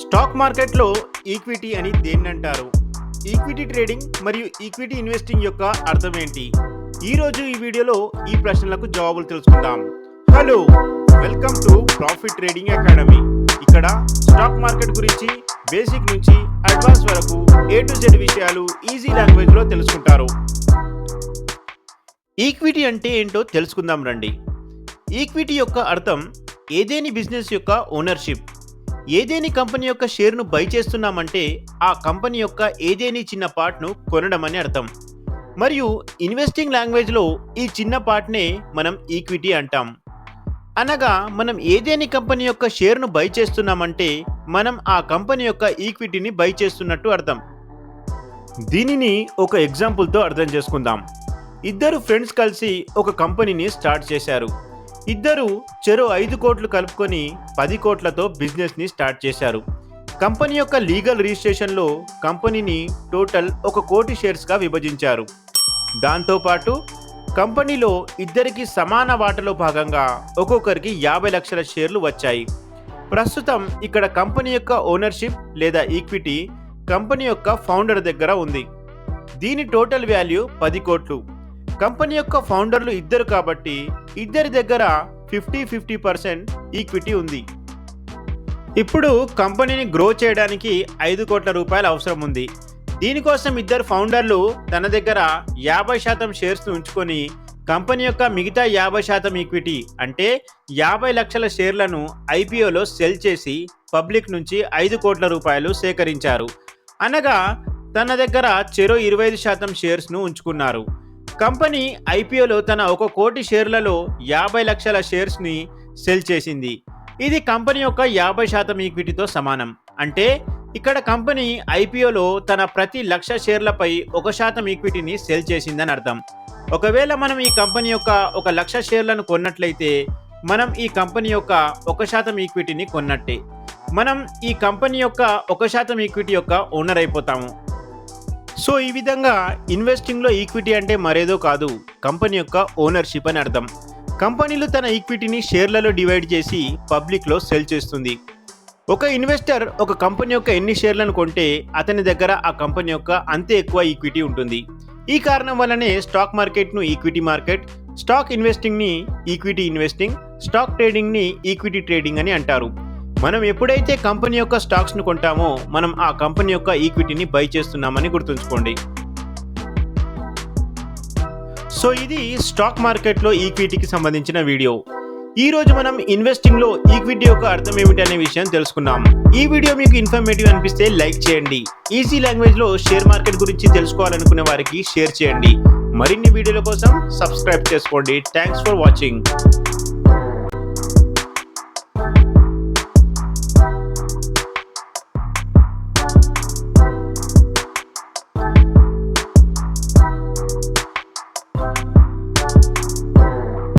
Stock మార్కెట్లో equity అని దేన్ని అంటారు? ఈక్విటీ ట్రేడింగ్ మరియు ఈక్విటీ ఇన్వెస్టింగ్ యొక్క అర్థం ఏంటి? ఈరోజు ఈ వీడియోలో ఈ ప్రశ్నలకు జవాబులు తెలుసుకుందాం. Hello, welcome to profit trading academy. ఇక్కడ స్టాక్ మార్కెట్ గురించి బేసిక్ నుంచి అడ్వాన్స్ వరకు A to Z విషయాలు ఈజీ లాంగ్వేజ్లో తెలుసుకుంటారు. ఈక్విటీ అంటే ఏంటో తెలుసుకుందాం రండి. ఈక్విటీ యొక్క అర్థం ఏదేని బిజినెస్ యొక్క ఓనర్షిప్. ఏదేని కంపెనీ యొక్క షేర్ను బై చేస్తున్నామంటే ఆ కంపెనీ యొక్క ఏదేని చిన్న పార్ట్ను కొనడం అని అర్థం. మరియు ఇన్వెస్టింగ్ లాంగ్వేజ్లో ఈ చిన్న పార్ట్నే మనం ఈక్విటీ అంటాం. అనగా మనం ఏదేని కంపెనీ యొక్క షేర్ను బై చేస్తున్నామంటే మనం ఆ కంపెనీ యొక్క ఈక్విటీని బై చేస్తున్నట్టు అర్థం. దీనిని ఒక ఎగ్జాంపుల్తో అర్థం చేసుకుందాం. ఇద్దరు ఫ్రెండ్స్ కలిసి ఒక కంపెనీని స్టార్ట్ చేశారు. ఇద్దరు చెరో 5 కోట్లు కలుపుకొని 10 కోట్లతో బిజినెస్ని స్టార్ట్ చేశారు. కంపెనీ యొక్క లీగల్ రిజిస్ట్రేషన్లో కంపెనీని టోటల్ 1 కోటి షేర్స్గా విభజించారు. దాంతోపాటు కంపెనీలో ఇద్దరికి సమాన వాటాలో భాగంగా ఒక్కొక్కరికి 50 లక్షల షేర్లు వచ్చాయి. ప్రస్తుతం ఇక్కడ కంపెనీ యొక్క ఓనర్షిప్ లేదా ఈక్విటీ కంపెనీ యొక్క ఫౌండర్ దగ్గర ఉంది. దీని టోటల్ వాల్యూ 10 కోట్లు. కంపెనీ యొక్క ఫౌండర్లు ఇద్దరు కాబట్టి ఇద్దరి దగ్గర 50-50% ఈక్విటీ ఉంది. ఇప్పుడు కంపెనీని గ్రో చేయడానికి 5 కోట్ల రూపాయలు అవసరం ఉంది. దీనికోసం ఇద్దరు ఫౌండర్లు తన దగ్గర 50% షేర్స్ను ఉంచుకొని కంపెనీ యొక్క మిగతా 50% ఈక్విటీ అంటే 50 లక్షల షేర్లను IPOలో సెల్ చేసి పబ్లిక్ నుంచి 5 కోట్ల రూపాయలు సేకరించారు. అనగా తన దగ్గర చెరో 25% షేర్స్ను ఉంచుకున్నారు. కంపెనీ IPOలో తన 1 కోటి షేర్లలో 50 లక్షల షేర్స్ని సెల్ చేసింది. ఇది కంపెనీ యొక్క 50% ఈక్విటీతో సమానం. అంటే ఇక్కడ కంపెనీ IPOలో తన ప్రతి 1,00,000 షేర్లపై 1% ఈక్విటీని సెల్ చేసిందని అర్థం. ఒకవేళ మనం ఈ కంపెనీ యొక్క 1,00,000 షేర్లను కొన్నట్లయితే మనం ఈ కంపెనీ యొక్క 1% ఈక్విటీని కొన్నట్టే. మనం ఈ కంపెనీ యొక్క 1% ఈక్విటీ యొక్క ఓనర్ అయిపోతాము. సో ఈ విధంగా ఇన్వెస్టింగ్లో ఈక్విటీ అంటే మరేదో కాదు, కంపెనీ యొక్క ఓనర్షిప్ అని అర్థం. కంపెనీలు తన ఈక్విటీని షేర్లలో డివైడ్ చేసి పబ్లిక్లో సెల్ చేస్తుంది. ఒక ఇన్వెస్టర్ ఒక కంపెనీ యొక్క ఎన్ని షేర్లను కొంటే అతని దగ్గర ఆ కంపెనీ యొక్క అంతే ఎక్కువ ఈక్విటీ ఉంటుంది. ఈ కారణం వల్లనే స్టాక్ మార్కెట్ను ఈక్విటీ మార్కెట్, స్టాక్ ఇన్వెస్టింగ్ని ఈక్విటీ ఇన్వెస్టింగ్, స్టాక్ ట్రేడింగ్ని ఈక్విటీ ట్రేడింగ్ అని అంటారు. మనం ఎప్పుడైతే కంపెనీ యొక్క స్టాక్స్ను కొంటామో మనం ఆ కంపెనీ యొక్క ఈక్విటీని బై చేస్తున్నామని గుర్తుంచుకోండి. సో ఇది స్టాక్ మార్కెట్లో ఈక్విటీకి సంబంధించిన వీడియో. ఈ రోజు మనం ఇన్వెస్టింగ్లో ఈక్విటీ యొక్క అర్థం ఏమిటి అనే విషయం తెలుసుకున్నాం. ఈ వీడియో మీకు ఇన్ఫర్మేటివ్ అనిపిస్తే లైక్ చేయండి. ఈజీ లాంగ్వేజ్లో షేర్ మార్కెట్ గురించి తెలుసుకోవాలనుకునే వారికి షేర్ చేయండి. మరిన్ని వీడియోల కోసం సబ్స్క్రైబ్ చేసుకోండి. Thanks for watching.